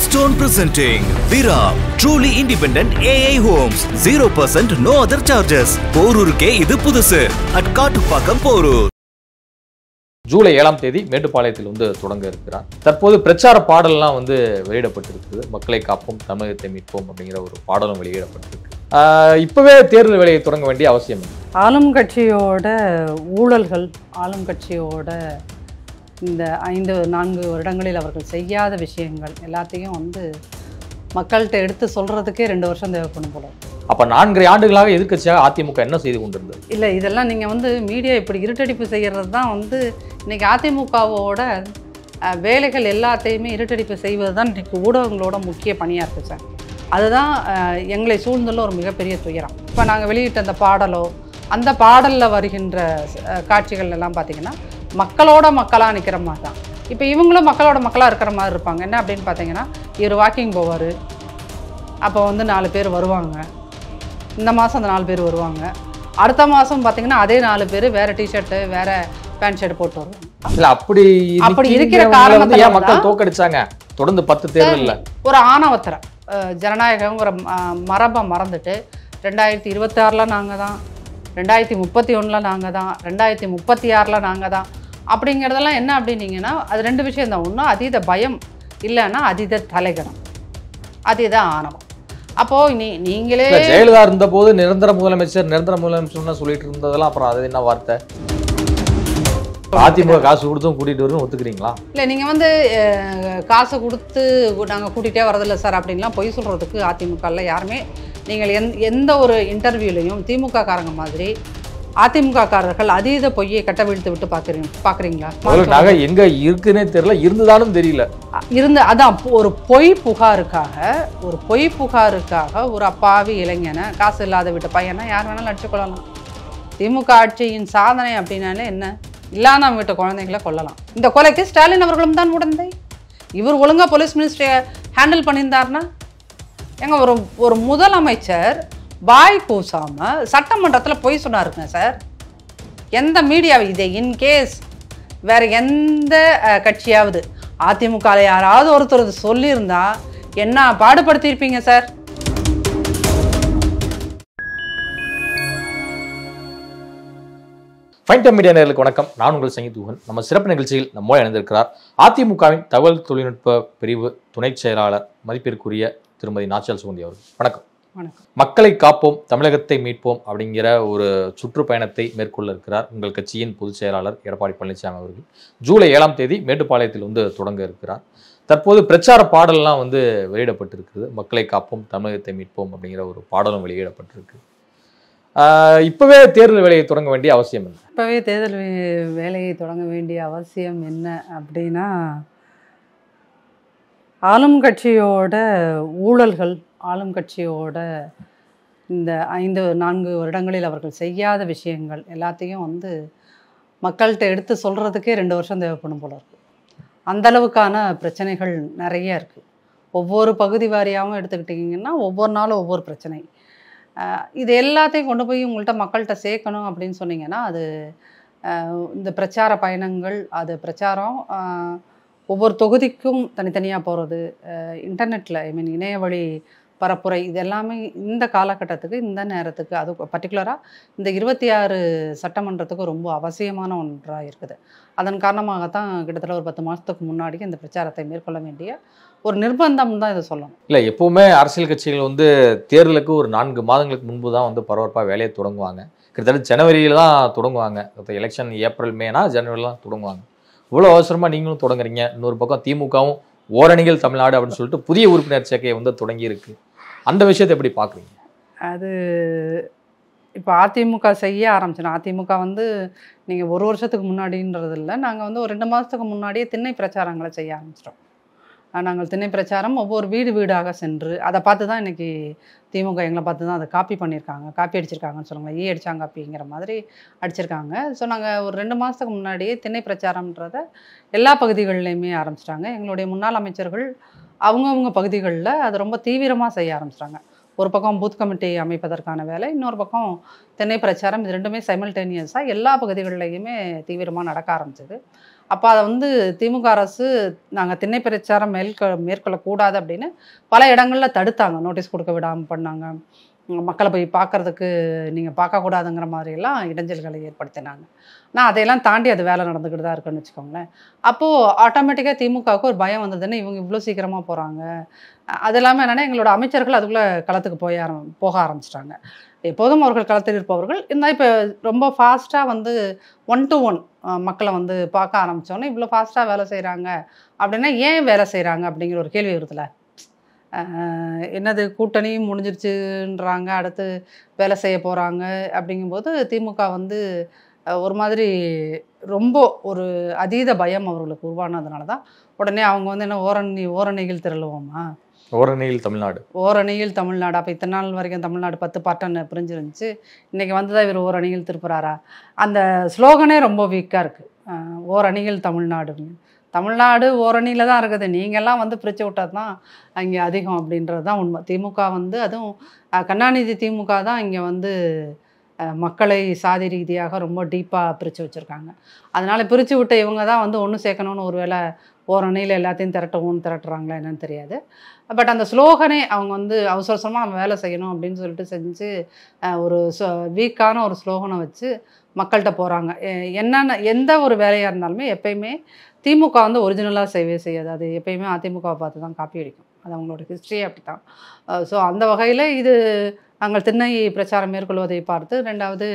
Stone presenting Vira, truly independent AI homes. 0% no other charges. போரூருக்கே இது புதுசு. at Kattupakkam Porur. July 7ஆம் தேதி மேட்டுப்பாளையத்தில் தொடங்க இருக்கிறார். தற்போது பிரச்சார பாடல்லாம் வெளியிடப்பட்டிருக்கிறது. மக்களை காப்போம், தமிழகத்தை மீட்போம் அப்படிங்கிற ஒரு பாடலும் வெளியிடப்பட்டிருக்கு. இப்பவே தேர்தல் வேலையை தொடங்க வேண்டிய அவசியம் இல்லை. ஆளும் கட்சியோட ஊழல்கள், ஆளும் கட்சியோட இந்த 4 வருடங்களில் அவர்கள் செய்யாத விஷயங்கள் எல்லாத்தையும் மக்கள்கிட்ட எடுத்து சொல்கிறதுக்கே 2 வருஷம் தேவைப்படும் போல. அப்போ 4 ஆண்டுகளாக எதிர்க்கட்சியாக அதிமுக என்ன செய்து கொண்டிருந்தது? இல்லை, இதெல்லாம் நீங்கள் மீடியா இப்படி இருட்டடிப்பு செய்கிறது தான் இன்றைக்கி அதிமுகவோட வேலைகள் எல்லாத்தையுமே இருட்டடிப்பு செய்வது தான் இன்றைக்கி ஊடகங்களோட முக்கிய பணியாக இருக்குது சார். அதுதான் எங்களை சூழ்ந்துள்ள ஒரு மிகப்பெரிய துயரம். இப்போ நாங்கள் வெளியிட்ட அந்த பாடலோ, அந்த பாடலில் வருகின்ற காட்சிகள் எல்லாம் பார்த்திங்கன்னா மக்களோட மக்களாக நிற்கிற மாதிரி தான். இப்போ இவங்களும் மக்களோட மக்களாக இருக்கிற மாதிரி இருப்பாங்க. என்ன அப்படின்னு பார்த்தீங்கன்னா, இவர் வாக்கிங் போவார், அப்போ 4 பேர் வருவாங்க. இந்த மாதம் அந்த 4 பேர் வருவாங்க. அடுத்த மாதம் பார்த்தீங்கன்னா அதே 4 பேர் வேறு டிஷர்ட்டு வேறு பேண்ட் ஷர்ட் போட்டு வருவாங்க. இல்லை, அப்படி இருக்கிற காரணத்தை மக்கள் தோக்கடிச்சாங்க. தொடர்ந்து 10 தேர்தலில் ஒரு ஆணவத்திர ஜனநாயகங்கிற மரபை மறந்துட்டு 2026 நாங்கள் தான், 2031 நாங்கள் தான், 2036 நாங்கள் தான் அப்படிங்கிறதெல்லாம் என்ன அப்படின்னீங்கன்னா அது 2 விஷயம் தான். ஒன்று அதீத பயம், இல்லைன்னா அதீத தலைகணம், அதீத ஆணவம். அப்போது நீங்களே ஜெயலலிதா இருந்த போது நிரந்தர முதலமைச்சர் சொல்லிட்டு இருந்ததெல்லாம் அப்புறம் அது என்ன வார்த்தை? அதிமுக காசு கொடுத்தும் கூட்டிகிட்டு வரணும் ஒத்துக்கிறீங்களா? இல்லை, நீங்கள் காசு கொடுத்து நாங்கள் கூட்டிகிட்டே வரதில்லை சார் அப்படின்லாம் பொய் சொல்கிறதுக்கு அதிமுகவில் யாருமே, நீங்கள் எந்த ஒரு இன்டர்வியூலையும் திமுக காரங்க மாதிரி அதிமுக காரர்கள் அதீத பொய்யை கட்டவிழ்த்து விட்டு பார்க்குறீங்களா? நகை எங்கே இருக்குன்னே தெரியல, இருந்துதானும் தெரியல. அதான் ஒரு பொய் புகாருக்காக ஒரு அப்பாவி இளைஞனை, காசு இல்லாத விட்ட பையனை யார் வேணாலும் அடிச்சுக்கொள்ளலாம். திமுக ஆட்சியின் சாதனை அப்படின்னாலே என்ன? இல்லாத வீட்டு குழந்தைங்களை கொல்லலாம். இந்த கொலைக்கு ஸ்டாலின் அவர்களும் தான் உடந்தை. இவர் ஒழுங்காக போலீஸ் மினிஸ்ட்ரியை ஹேண்டில் பண்ணியிருந்தாருன்னா எங்க ஒரு முதலமைச்சர் வாய் கூசாமல் சட்டமன்றத்தில் பொய் சொன்னாருங்க சார். எந்த மீடியாவை இதை இன்கேஸ் வேறு எந்த கட்சியாவது அதிமுகவில் யாராவது ஒருத்தர் சொல்லியிருந்தா என்ன பாடுபடுத்தியிருப்பீங்க சார்? ஃபைன் டைம் மீடியா நேயர்களுக்கு வணக்கம். நான் உங்கள் சங்கீத். நம்ம சிறப்பு நிகழ்ச்சியில் நம்மோடு இணைந்திருக்கிறார் அதிமுகவின் தகவல் தொழில்நுட்ப பிரிவு துணை செயலாளர் மதிப்பிற்குரிய திருமதி நாச்சியால் சுகந்தி அவர்கள். வணக்கம். வணக்கம். மக்களை காப்போம், தமிழகத்தை மீட்போம் அப்படிங்கிற ஒரு சுற்றுப்பயணத்தை மேற்கொள்ள இருக்கிறார் உங்கள் கட்சியின் பொதுச் செயலாளர் எடப்பாடி பழனிசாமி அவர்கள். ஜூலை 7ஆம் தேதி மேட்டுப்பாளையத்தில் தொடங்க இருக்கிறார். தற்போது பிரச்சார பாடல்லாம் வெளியிடப்பட்டிருக்கிறது. மக்களை காப்போம், தமிழகத்தை மீட்போம் அப்படிங்கிற ஒரு பாடலும் வெளியிடப்பட்டிருக்கு. இப்பவே தேர்தல் வேலையை தொடங்க வேண்டிய அவசியம் என்ன? இப்பவே தேர்தல் வேலையை தொடங்க வேண்டிய அவசியம் என்ன அப்படின்னா, ஆளும் கட்சியோட ஊழல்கள், ஆளும் கட்சியோட இந்த 4 வருடங்களில் அவர்கள் செய்யாத விஷயங்கள் எல்லாத்தையும் மக்கள்கிட்ட எடுத்து சொல்கிறதுக்கே 2 வருஷம் தேவைப்படும் போல இருக்குது. அந்தளவுக்கான பிரச்சனைகள் நிறைய இருக்குது. ஒவ்வொரு பகுதி வாரியாகவும் எடுத்துக்கிட்டிங்கன்னா ஒவ்வொரு நாளும் ஒவ்வொரு பிரச்சனை. இது எல்லாத்தையும் கொண்டு போய் உங்கள்கிட்ட மக்கள்கிட்ட சேர்க்கணும் அப்படின்னு சொன்னீங்கன்னா அது இந்த பிரச்சார பயணங்கள், அது பிரச்சாரம் ஒவ்வொரு தொகுதிக்கும் தனித்தனியாக போகிறது, இன்டர்நெட்டில் இணைய வழி பரப்புரை, இது எல்லாமே இந்த காலகட்டத்துக்கு, இந்த நேரத்துக்கு, அது பர்டிகுலராக இந்த 26 சட்டமன்றத்துக்கு ரொம்ப அவசியமான ஒன்றாக இருக்குது. அதன் காரணமாகத்தான் கிட்டத்தட்ட ஒரு 10 மாதத்துக்கு முன்னாடி இந்த பிரச்சாரத்தை மேற்கொள்ள வேண்டிய ஒரு நிர்பந்தம் தான் இதை சொல்லணும். இல்லை, எப்போவுமே அரசியல் கட்சிகள் தேர்தலுக்கு ஒரு 4 மாதங்களுக்கு முன்பு தான் பரபரப்பாக வேலையை தொடங்குவாங்க. கிட்டத்தட்ட ஜனவரியில் தான் தொடங்குவாங்க. இப்போ எலெக்ஷன் ஏப்ரல் மேனா ஜனவரியில் தான் தொடங்குவாங்க. இவ்வளோ அவசரமாக நீங்களும் தொடங்குறீங்க. இன்னொரு பக்கம் திமுகவும் ஓரணிகள் தமிழ்நாடு அப்படின்னு சொல்லிட்டு புதிய உறுப்பினர் சேர்க்கையை தொடங்கி இருக்கு. அந்த விஷயத்தை எப்படி பார்க்குறீங்க? அது இப்போ அதிமுக செய்ய ஆரம்பிச்சிடும். அதிமுக நீங்கள் 1 வருஷத்துக்கு முன்னாடின்றது இல்லை, நாங்கள் ஒரு 2 மாதத்துக்கு முன்னாடியே திண்ணை பிரச்சாரங்களை செய்ய ஆரம்பிச்சிட்டோம். நாங்கள் திண்ணை பிரச்சாரம் ஒவ்வொரு வீடாக சென்று அதை பார்த்து தான் இன்றைக்கி திமுக எங்களை பார்த்து தான் அதை காப்பி பண்ணியிருக்காங்க, காப்பி அடிச்சிருக்காங்கன்னு சொல்லுவாங்க. அடித்தாங்க காப்பிங்கிற மாதிரி அடிச்சிருக்காங்க. ஸோ நாங்கள் ஒரு 2 மாதத்துக்கு முன்னாடியே திண்ணை பிரச்சாரம்ன்றதை எல்லா பகுதிகள்லையுமே ஆரம்பிச்சிட்டாங்க. எங்களுடைய முன்னாள் அமைச்சர்கள் அவங்கவுங்க பகுதிகளில் அதை ரொம்ப தீவிரமாக செய்ய ஆரம்பிச்சிட்டாங்க. ஒரு பக்கம் பூத் கமிட்டி அமைப்பதற்கான வேலை, இன்னொரு பக்கம் திண்ணை பிரச்சாரம், இது 2மே சைமல்டேனியஸாக எல்லா பகுதிகளிலையுமே தீவிரமாக நடக்க ஆரம்பிச்சது. அப்போ அதை வந்து திமுக அரசு நாங்கள் திண்ணை பிரச்சாரம் மேற்கொள்ளக்கூடாது அப்படின்னு பல இடங்களில் தடுத்தாங்க, நோட்டீஸ் கொடுக்க விடாமல் பண்ணாங்க, மக்களை போய் பார்க்கறதுக்கு நீங்கள் பார்க்கக்கூடாதுங்கிற மாதிரியெல்லாம் இடைஞ்சல்களை ஏற்படுத்தினாங்க. ஆனால் அதையெல்லாம் தாண்டி அது வேலை நடந்துக்கிட்டு தான் இருக்குன்னு வச்சுக்கோங்களேன். அப்போது ஆட்டோமேட்டிக்காக திமுகவுக்கு ஒரு பயம் வந்ததுன்னு இவங்க இவ்வளோ சீக்கிரமாக போகிறாங்க. அது இல்லாமல் என்னென்னா எங்களோட அமைச்சர்கள் அதுக்குள்ளே களத்துக்கு போக ஆரம்பிச்சிட்டாங்க. எப்போதும் அவர்கள் களத்தில் இருப்பவர்கள் இருந்தால் இப்போ ரொம்ப ஃபாஸ்ட்டாக வந்து 1 to 1 மக்களை வந்து பார்க்க ஆரம்பித்தோன்னே இவ்வளோ ஃபாஸ்ட்டாக வேலை செய்கிறாங்க அப்படின்னா ஏன் வேலை செய்கிறாங்க அப்படிங்கிற ஒரு கேள்வி வருதுல. என்னது கூட்டணி முடிஞ்சிருச்சுன்றாங்க, அடுத்து வேலை செய்ய போகிறாங்க அப்படிங்கும்போது திமுக வந்து ஒரு மாதிரி ரொம்ப ஒரு அதீத பயம் அவர்களுக்கு உருவானதுனால தான் உடனே அவங்க வந்து என்ன ஓரணியில் திரளுவோமா, ஓரணியில் தமிழ்நாடு. அப்போ இத்தனை நாள் வரைக்கும் தமிழ்நாடு 10 பார்ட்டாக பிரிஞ்சிருந்துச்சு, இன்றைக்கி வந்து தான் இவர் ஓரணியில் திருப்புறாரா? அந்த ஸ்லோகனே ரொம்ப வீக்காக இருக்குது, ஓரணியில் தமிழ்நாடுன்னு. தமிழ்நாடு ஓரணியில் தான் இருக்குது, நீங்கள்லாம் வந்து பிரித்து விட்டால் தான் அங்கே அதிகம் அப்படின்றது தான் உண்மை. திமுக வந்து அதுவும் கருணாநிதி திமுக தான் இங்கே வந்து மக்களை சாதி ரீதியாக ரொம்ப டீப்பாக பிரித்து வச்சுருக்காங்க. அதனால் பிரித்து விட்ட இவங்க தான் வந்து ஒன்று சேர்க்கணும்னு ஒரு வேளை ஓரணியில் எல்லாத்தையும் திரட்டுறாங்களா என்னன்னு தெரியாது. பட் அந்த ஸ்லோகனே அவங்க வந்து அவசரமாக நம்ம வேலை செய்யணும் அப்படின்னு சொல்லிட்டு செஞ்சு ஒரு வீக்கான ஒரு ஸ்லோகனை வச்சு மக்கள்கிட்ட போகிறாங்க. என்னென்ன எந்த ஒரு வேலையாக இருந்தாலுமே எப்பயுமே திமுக வந்து ஒரிஜினலாக செய்யாது, அது எப்பயுமே அதிமுகவை பார்த்து தான் காப்பி அடிக்கும், அது அவங்களோட ஹிஸ்ட்ரியே அப்படி தான். ஸோ அந்த வகையில் இது நாங்கள் திண்ணை பிரச்சாரம் மேற்கொள்வதை பார்த்து, 2வது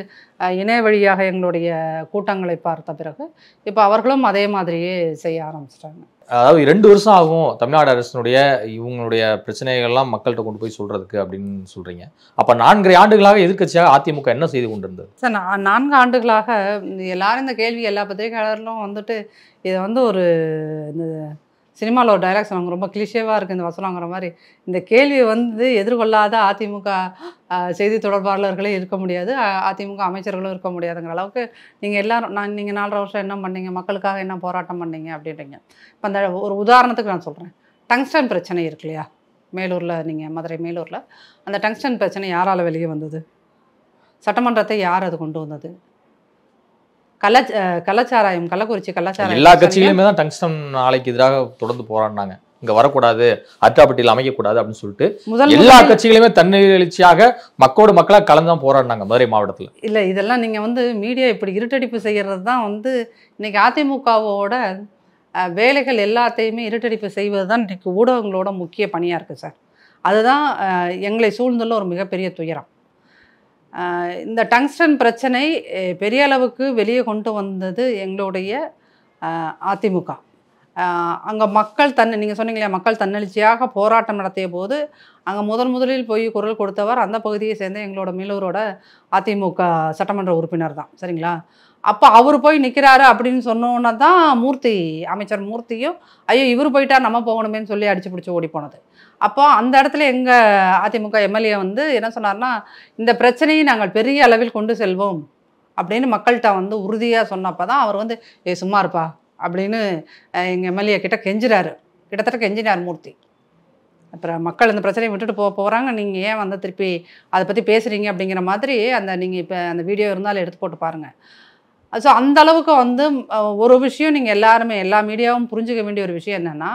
இணைய வழியாக எங்களுடைய கூட்டங்களை பார்த்த பிறகு இப்போ அவர்களும் அதே மாதிரியே செய்ய ஆரம்பிச்சிட்டாங்க. அதாவது 2 வருஷம் ஆகும் தமிழ்நாடு அரசினுடைய இவங்களுடைய பிரச்சனைகள்லாம் மக்கள்கிட்ட கொண்டு போய் சொல்றதுக்கு அப்படின்னு சொல்றீங்க. அப்ப 4 ஆண்டுகளாக எதிர்க்கட்சியாக அதிமுக என்ன செய்து கொண்டிருந்தது? சார் 4 ஆண்டுகளாக எல்லாரும் இந்த கேள்வி எல்லா பத்திரிகையாளர்களும் வந்துட்டு இதை வந்து ஒரு இந்த சினிமாவில் ஒரு டைலாக் சொன்னாங்க, ரொம்ப கிளிஷேவாக இருக்குது இந்த வசனங்கிற மாதிரி. இந்த கேள்வியை வந்து எதிர்கொள்ளாத அதிமுக செய்தி தொடர்பாளர்களே இருக்க முடியாது, அதிமுக அமைச்சர்களும் இருக்க முடியாதுங்கிற அளவுக்கு நீங்கள் எல்லாரும் நீங்கள் 4.5 வருஷம் என்ன பண்ணீங்க, மக்களுக்காக என்ன போராட்டம் பண்ணீங்க அப்படின்றீங்க. இப்போ அந்த ஒரு உதாரணத்துக்கு நான் சொல்கிறேன், டங்ஸ்டன் பிரச்சனை இருக்கு இல்லையா, மேலூரில், நீங்கள் மதுரை மேலூரில் அந்த டங்ஸ்டன் பிரச்சனை யாரால் வெளியே வந்தது? சட்டமன்றத்தை யார் அது கொண்டு வந்தது? கள்ளச்சாராயம், கள்ளக்குறிச்சி கள்ளச்சாராயம் எல்லா கட்சிகளுமே தான் டங்ஸ்டன் ஆலைக்கு எதிராக தொடர்ந்து போராடினாங்க, இங்க வரக்கூடாது, அட்டாப்பட்டியில் அமைக்கக்கூடாது அப்படின்னு சொல்லிட்டு எல்லா கட்சிகளுமே தன்னெழுச்சியாக மக்களாக கலந்துதான் போராடினாங்க மதுரை மாவட்டத்தில். இல்லை, இதெல்லாம் நீங்கள் வந்து மீடியா இப்படி இருட்டடிப்பு செய்கிறது தான் வந்து இன்னைக்கு அதிமுகவோட வேலைகள் எல்லாத்தையுமே இருட்டடிப்பு செய்வது தான் இன்றைக்கு ஊடகங்களோட முக்கிய பணியாக இருக்குது சார். அதுதான் எங்களை சூழ்ந்துள்ள ஒரு மிகப்பெரிய துயரம். இந்த டங்ஸ்டன் பிரச்சனை பெரிய அளவுக்கு வெளியே கொண்டு வந்தது எங்களுடைய அதிமுக. அங்கே மக்கள் நீங்கள் சொன்னீங்களா, மக்கள் தன்னெழுச்சியாக போராட்டம் நடத்திய போது அங்கே முதலில் போய் குரல் கொடுத்தவர் அந்த பகுதியை சேர்ந்த எங்களோட மேலூரோட அதிமுக சட்டமன்ற உறுப்பினர் தான், சரிங்களா? அப்போ அவர் போய் நிற்கிறாரு அப்படின்னு சொன்னோன்னா தான் அமைச்சர் மூர்த்தியும் ஐயோ இவர் போயிட்டா நம்ம போகணுமேன்னு சொல்லி அடிச்சு பிடிச்சி ஓடி போனது. அப்போ அந்த இடத்துல எங்கள் அதிமுக எம்எல்ஏ வந்து என்ன சொன்னார்னா, இந்த பிரச்சனையை நாங்கள் பெரிய அளவில் கொண்டு செல்வோம் அப்படின்னு மக்கள்கிட்ட வந்து உறுதியாக சொன்னப்போ தான் அவர் வந்து சும்மா இருப்பா அப்படின்னு எங்கள் எம்எல்ஏ கிட்ட கிட்டத்தட்ட கெஞ்சினார் மூர்த்தி. அப்புறம் மக்கள் இந்த பிரச்சனையை விட்டுட்டு போகிறாங்க, நீங்கள் ஏன் வந்து திருப்பி அதை பற்றி பேசுகிறீங்க அப்படிங்கிற மாதிரி நீங்கள் இப்போ அந்த வீடியோ இருந்தாலும் எடுத்து போட்டு பாருங்கள். ஸோ அந்த அளவுக்கு வந்து ஒரு விஷயம் நீங்கள் எல்லா மீடியாவும் புரிஞ்சுக்க வேண்டிய ஒரு விஷயம் என்னென்னா,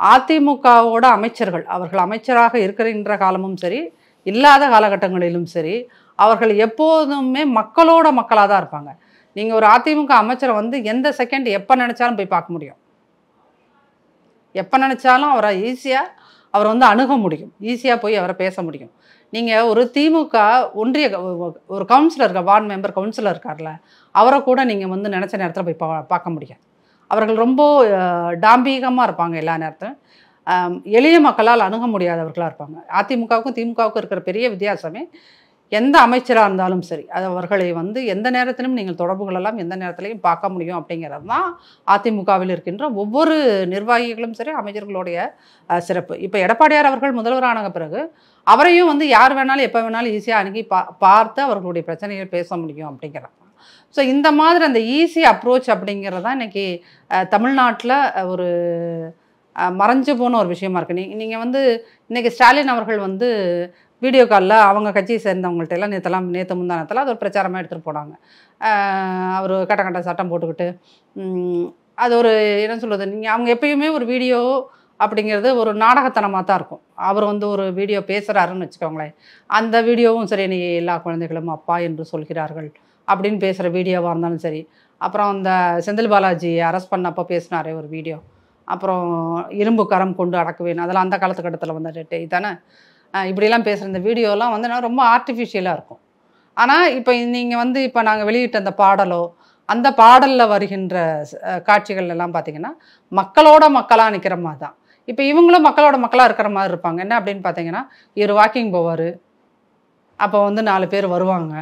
அதிமுகவோட அமைச்சர்கள் அவர்கள் அமைச்சராக இருக்கிற காலமும் சரி, இல்லாத காலகட்டங்களிலும் சரி, அவர்கள் எப்போதுமே மக்களாக தான் இருப்பாங்க. நீங்கள் ஒரு அதிமுக அமைச்சரை வந்து எந்த செகண்ட் எப்போ நினச்சாலும் போய் பார்க்க முடியும், எப்போ நினச்சாலும் அவரை அவர் வந்து அணுக முடியும், ஈஸியாக போய் அவரை பேச முடியும். நீங்கள் ஒரு திமுக ஒன்றிய ஒரு கவுன்சிலர் வார்டு மெம்பர் கவுன்சிலர் இருக்கார்ல, அவரை கூட நீங்கள் வந்து நினச்ச நேரத்தில் போய் பார்க்க முடியாது. அவர்கள் ரொம்ப டாம்பீகமாக இருப்பாங்க, எல்லா நேரத்திலும் எளிய மக்களால் அணுக முடியாதவர்களாக இருப்பாங்க. அதிமுகவுக்கும் திமுகவுக்கும் இருக்கிற பெரிய வித்தியாசமே எந்த அமைச்சராக இருந்தாலும் சரி, அது அவர்களை வந்து எந்த நேரத்திலும் நீங்கள் தொடர்புகளெல்லாம் எந்த நேரத்திலையும் பார்க்க முடியும் அப்படிங்கிறது தான் அதிமுகவில் இருக்கின்ற ஒவ்வொரு நிர்வாகிகளும் சரி அமைச்சர்களுடைய சிறப்பு. இப்போ எடப்பாடியார் அவர்கள் முதல்வரான பிறகு அவரையும் வந்து யார் வேணாலும் எப்போ வேணாலும் ஈஸியாக அணுகி பார்த்து அவர்களுடைய பிரச்சனைகள் பேச முடியும் அப்படிங்கிறது. ஸோ இந்த மாதிரி அந்த ஈஸி அப்ரோச் அப்படிங்கிறது தான் இன்றைக்கி தமிழ்நாட்டில் ஒரு மறைஞ்சு போன ஒரு விஷயமா இருக்குது. நீங்கள் வந்து இன்றைக்கி ஸ்டாலின் அவர்கள் வந்து வீடியோ காலில் அவங்க கட்சியை சேர்ந்தவங்கள்ட்ட எல்லாம் நேற்று முந்தானத்தில் அது ஒரு பிரச்சாரமாக எடுத்துகிட்டு போனாங்க. அவர் கட்ட சட்டம் போட்டுக்கிட்டு அது ஒரு என்ன சொல்கிறது, நீங்கள் அவங்க எப்பயுமே ஒரு வீடியோ அப்படிங்கிறது ஒரு நாடகத்தனமாக தான் இருக்கும். அவர் வந்து ஒரு வீடியோ பேசுகிறாருன்னு வச்சுக்கோங்களேன், அந்த வீடியோவும் சரி, நீ எல்லா குழந்தைகளும் அப்பா என்று சொல்கிறார்கள் அப்படின்னு பேசுகிற வீடியோவாக இருந்தாலும் சரி, அப்புறம் அந்த செந்தில் பாலாஜி அரெஸ்ட் பண்ணப்போ பேசினாரே ஒரு வீடியோ, அப்புறம் இரும்பு கரம் கொண்டு அடக்குவேன், அதெல்லாம் அந்த காலத்துக்கட்டத்தில் வந்து தானே, இப்படிலாம் பேசுகிற இந்த வீடியோலாம் வந்து ரொம்ப ஆர்டிஃபிஷியலாக இருக்கும். ஆனால் இப்போ நீங்கள் வந்து இப்போ நாங்கள் வெளியிட்ட அந்த பாடலோ, அந்த பாடலில் வருகின்ற காட்சிகள் எல்லாம் பார்த்தீங்கன்னா மக்களோட மக்களாக நிற்கிற மாதிரி தான். இப்போ இவங்களும் மக்களோட மக்களாக இருக்கிற மாதிரி இருப்பாங்க. என்ன அப்படின்னு பார்த்தீங்கன்னா, இவர் வாக்கிங் போவார், அப்போ வந்து 4 பேர் வருவாங்க,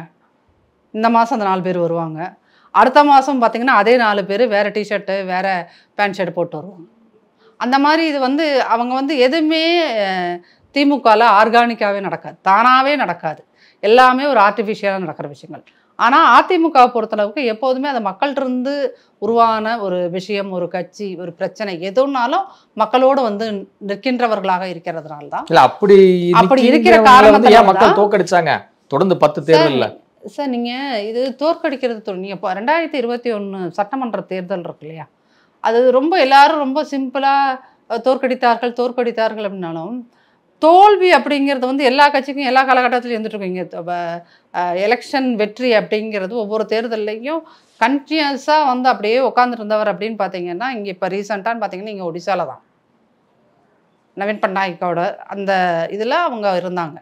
இந்த மாதம் அந்த 4 பேர் வருவாங்க, அடுத்த மாதம் பார்த்தீங்கன்னா அதே 4 பேர் வேறு டிஷர்ட்டு வேறு பேண்ட் ஷர்ட் போட்டு வருவாங்க. அந்த மாதிரி இது வந்து அவங்க வந்து எதுவுமே திமுகவில் ஆர்கானிக்காகவே நடக்காது, தானாகவே நடக்காது, எல்லாமே ஒரு ஆர்டிஃபிஷியலாக நடக்கிற விஷயங்கள். ஆனால் அதிமுகவை பொறுத்தளவுக்கு எப்போதுமே அந்த மக்கள்கிட்ட உருவான ஒரு விஷயம், ஒரு கட்சி, ஒரு பிரச்சனை எதுனாலும் மக்களோடு வந்து நிற்கின்றவர்களாக இருக்கிறதுனால தான். இல்லை அப்படி இருக்கிற காரணத்தை மக்கள் தோற்கடிச்சாங்க தொடர்ந்து 10 தேர்தலில். சார் நீங்கள் இது தோற்கடிக்கிறது, நீங்கள் இப்போ 2021 சட்டமன்ற தேர்தல் இருக்கு இல்லையா, அது ரொம்ப எல்லாரும் ரொம்ப சிம்பிளாக தோற்கடித்தார்கள் அப்படின்னாலும், தோல்வி அப்படிங்கிறது வந்து எல்லா கட்சிக்கும் எல்லா காலகட்டத்திலும் இருந்துட்டுருக்கீங்க. எலெக்ஷன் வெற்றி அப்படிங்கிறது ஒவ்வொரு தேர்தல்லையும் கண்டினியூஸாக வந்து அப்படியே உட்காந்துட்டு இருந்தவர் அப்படின்னு பார்த்தீங்கன்னா, இங்கே இப்போ ரீசெண்டான்னு பார்த்தீங்கன்னா இங்கே ஒடிசால தான் நவீன் பட்நாயக்கோட அந்த இதில் அவங்க இருந்தாங்க.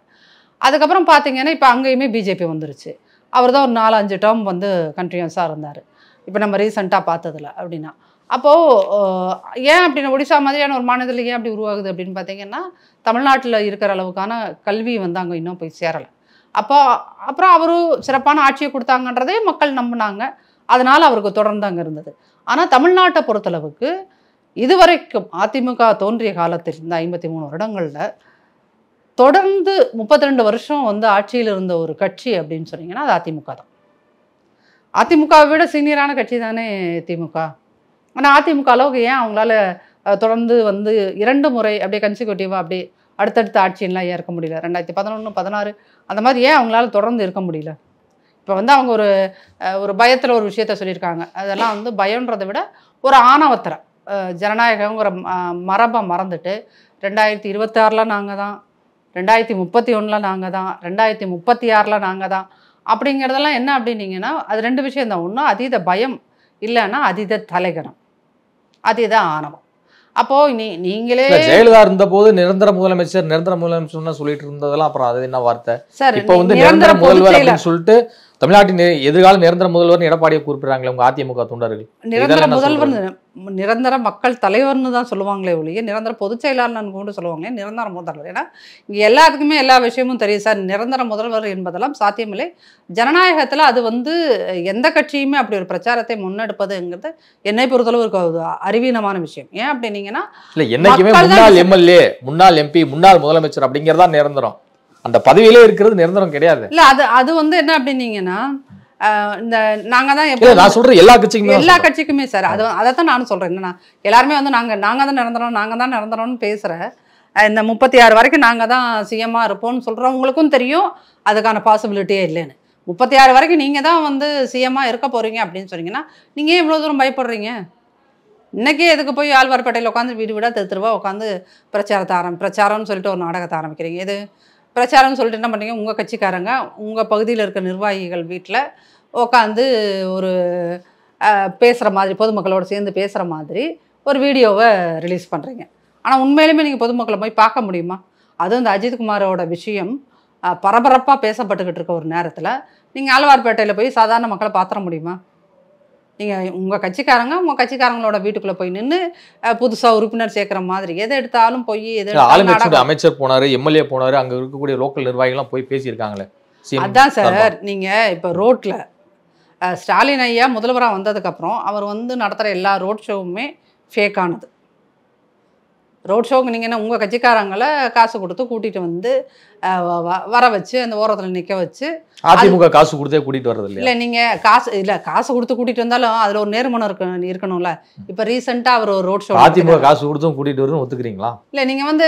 அதுக்கப்புறம் பார்த்தீங்கன்னா இப்போ அங்கேயுமே பிஜேபி வந்துருச்சு. அவர் தான் ஒரு 4-5 டேர்ம் வந்து கண்டினியூஸாக இருந்தார் இப்போ நம்ம ரீசெண்டாக பார்த்ததில் அப்படின்னா. அப்போது ஏன் அப்படின்னு ஒடிசா மாதிரியான ஒரு மாநிலத்தில் ஏன் அப்படி உருவாகுது அப்படின்னு பார்த்தீங்கன்னா, தமிழ்நாட்டில் இருக்கிற அளவுக்கான கல்வி வந்து அங்கே இன்னும் போய் சேரலை. அப்புறம் அவரும் சிறப்பான ஆட்சியை கொடுத்தாங்கன்றதே மக்கள் நம்பினாங்க, அதனால் அவருக்கு தொடர்ந்து அங்கே இருந்தது. ஆனால் தமிழ்நாட்டை பொறுத்தளவுக்கு இதுவரைக்கும் அதிமுக தோன்றிய காலத்தில் இந்த 53 வருடங்களில் தொடர்ந்து 32 வருஷம் வந்து ஆட்சியில் இருந்த ஒரு கட்சி அப்படின்னு சொன்னீங்கன்னா அது அதிமுக தான். அதிமுகவை விட சீனியரான கட்சி தானே திமுக. ஆனால் அதிமுக அளவுக்கு ஏன் அவங்களால தொடர்ந்து வந்து 2 முறை அப்படியே கன்சிக்யூட்டிவாக அப்படியே அடுத்தடுத்த ஆட்சியெல்லாம் ஏற்க முடியல? 2011, 16 அந்த மாதிரி ஏன் அவங்களால தொடர்ந்து இருக்க முடியல? இப்போ வந்து அவங்க ஒரு பயத்தில் ஒரு விஷயத்த சொல்லியிருக்காங்க. அதெல்லாம் வந்து பயன்றதை விட ஒரு ஆணவத்தில் ஜனநாயகங்கிற மரபை மறந்துட்டு 2026 நாங்கள் தான், 2031 நாங்கள் தான், 2036 நாங்கள் தான் அப்படிங்கிறதெல்லாம் என்ன அப்படின்னீங்கன்னா அது 2 விஷயம் தான். ஒன்று அதீத பயம், இல்லைன்னா அதீத தலைகணம், அதீத ஆணவம். அப்போ நீங்களே ஜெயலலிதா இருந்த போது நிரந்தர முதலமைச்சர் சொல்லிட்டு இருந்ததெல்லாம் அப்புறம் அது என்ன வார்த்தை? இப்போ வந்து நிரந்தர முதல்வர் அப்படின்னு சொல்லிட்டு தமிழ்நாட்டின் எதிர்கால நிரந்தர முதல்வர் எடப்பாடியை குறிப்பிடுறாங்களே உங்க அதிமுக தொண்டர்கள். நிரந்தர முதல்வர், நிரந்தர மக்கள் தலைவர்னு தான் சொல்லுவாங்களே ஒழிய நிரந்தர பொதுச் செயலாளர்னு கூட சொல்லுவாங்களே நிரந்தர முதல்வர். ஏன்னா இங்கே எல்லாத்துக்குமே எல்லா விஷயமும் தெரியும் சார். நிரந்தர முதல்வர் என்பதெல்லாம் சாத்தியமில்லை. ஜனநாயகத்தில் அது வந்து எந்த கட்சியுமே அப்படி ஒரு பிரச்சாரத்தை முன்னெடுப்பதுங்கிறது என்னை பொறுத்தளவு ஒரு அறிவீனமான விஷயம். ஏன் அப்படின்னீங்கன்னா இல்லை, என்னைக்குமே முன்னாள் எம்எல்ஏ, முன்னாள் எம்பி, முன்னாள் முதலமைச்சர் அப்படிங்கிறதா நிரந்தரம். அந்த பதவியிலே இருக்கிறது நிரந்தரம் கிடையாது. இல்லை, அது வந்து என்ன அப்படின்னீங்கன்னா இந்த நாங்கள் தான் நான் சொல்கிறேன் எல்லா கட்சிக்குமே சார். அதை தான் நானும் சொல்கிறேன். என்னன்னா எல்லாருமே வந்து நாங்கள் தான் நிரந்தரம்னு பேசுகிற இந்த 36 வரைக்கும் நாங்கள் தான் சிஎம்மாக இருப்போம்னு சொல்கிறவங்களுக்கும் தெரியும் அதுக்கான பாசிபிலிட்டியே இல்லைன்னு. 36 வரைக்கும் நீங்கள் தான் வந்து சிஎம்மாக இருக்க போகிறீங்க அப்படின்னு சொன்னீங்கன்னா நீங்கள் ஏன் இவ்வளோ தூரம் பயப்படுறீங்க? இன்றைக்கே எதுக்கு போய் ஆழ்வார்பேட்டையில் உட்காந்து வீடு வீடாக தெருவா உட்காந்து பிரச்சாரம்னு சொல்லிட்டு ஒரு நாடகத்தை ஆரம்பிக்கிறீங்க? இது பிரச்சாரம்னு சொல்லிட்டு என்ன பண்ணீங்க? உங்கள் கட்சிக்காரங்க உங்கள் பகுதியில் இருக்க நிர்வாகிகள் வீட்டில் உட்காந்து ஒரு பேசுகிற மாதிரி, பொதுமக்களோடு சேர்ந்து பேசுகிற மாதிரி ஒரு வீடியோவை ரிலீஸ் பண்ணுறீங்க. ஆனால் உண்மையிலுமே நீங்கள் பொதுமக்களை போய் பார்க்க முடியுமா? அதுவும் இந்த அஜித்குமாரோட விஷயம் பரபரப்பாக பேசப்பட்டுக்கிட்டு இருக்க ஒரு நேரத்தில் நீங்கள் ஆழ்வார்பேட்டையில் போய் சாதாரண மக்களை பார்த்துட முடியுமா? நீங்கள் உங்கள் கட்சிக்காரங்களோட வீட்டுக்குள்ளே போய் நின்று புதுசாக உறுப்பினர் சேர்க்குற மாதிரி எதை எடுத்தாலும் போய் அமைச்சர் போனார், எம்எல்ஏ போனார், அங்கே இருக்கக்கூடிய லோக்கல் நிர்வாகிகள்லாம் போய் பேசியிருக்காங்களே. அதான் சார், நீங்கள் இப்போ ரோட்டில் ஸ்டாலின் ஐயா முதல்வராக வந்ததுக்கப்புறம் அவர் வந்து நடத்துகிற எல்லா ரோட் ஷோவுமே ஃபேக்கானது. ரோட் ஷோவுக்கு நீங்கள் என்ன உங்கள் கட்சிக்காரங்களை காசு கொடுத்து கூட்டிகிட்டு வந்து வர வச்சு அந்த ஓரத்தில் நிற்க வச்சு, அதிமுக காசு கொடுத்தே கூட்டிகிட்டு வர்றது இல்லை. நீங்கள் காசு கொடுத்து கூட்டிகிட்டு வந்தாலும் அதில் ஒரு நேர்மணம் இருக்கணும்ல. இப்போ ரீசெண்டாக அவர் ஒரு ரோட் ஷோ அதிமுக காசு கொடுத்தும் கூட்டிகிட்டு வருதுன்னு ஒத்துக்கிறீங்களா? இல்லை, நீங்கள் வந்து